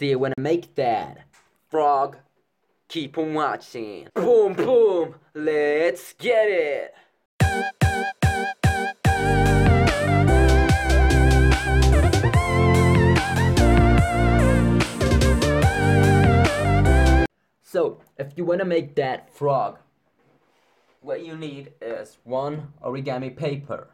Do you wanna make that frog? Keep on watching. Boom, boom, let's get it. So, if you wanna make that frog, what you need is one origami paper,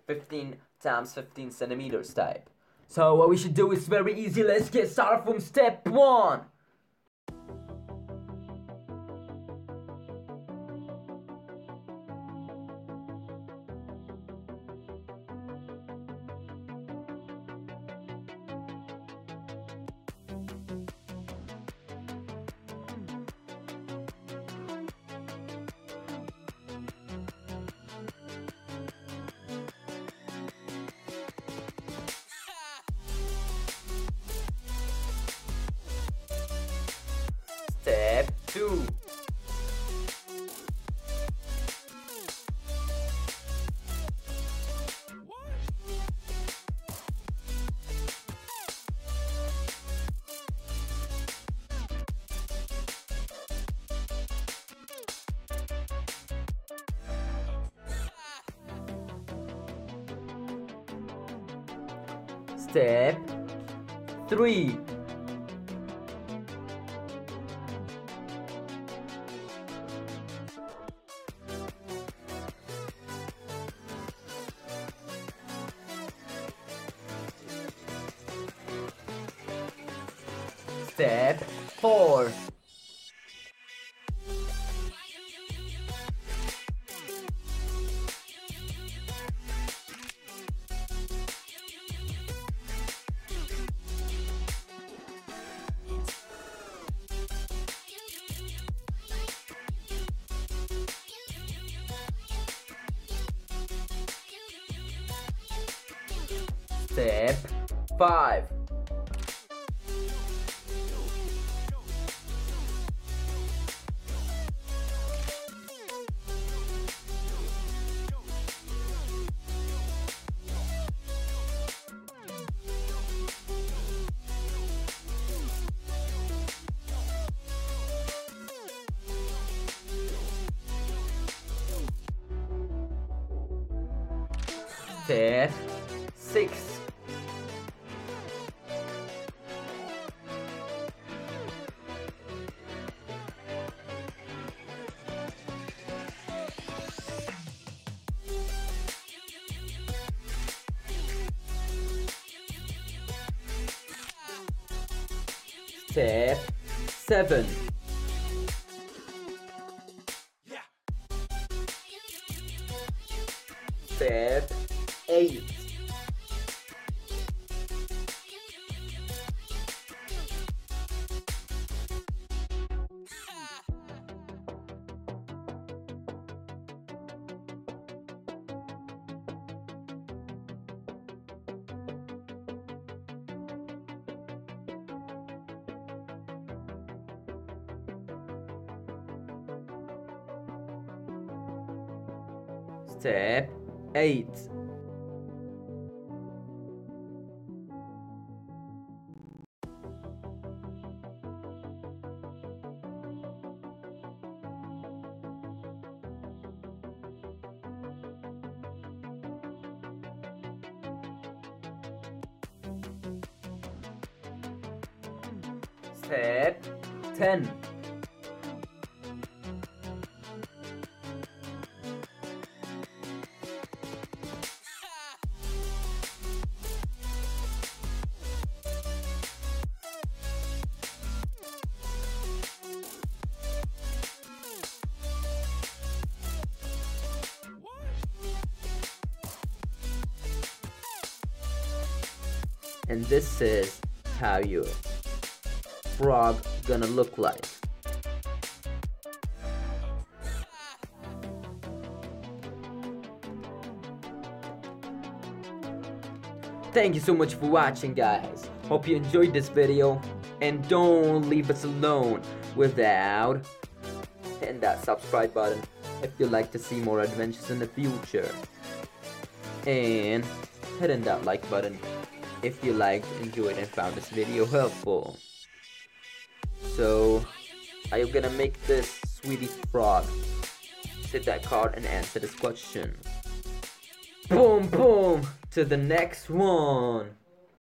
15 times 15 centimeters type. So what we should do is very easy. Let's get started from step 1. Step 2. Step 3. Step 4. Step 5. Step 6. Step 7. Step 8. Step 8. Step 10. And this is how your frog gonna look like. Thank you so much for watching, guys. Hope you enjoyed this video, and don't leave us alone without hitting that subscribe button if you'd like to see more adventures in the future, and hitting that like button if you liked, enjoyed, and found this video helpful. So, are you gonna make this Swedish frog sit that card and answer this question? Boom, boom! To the next one!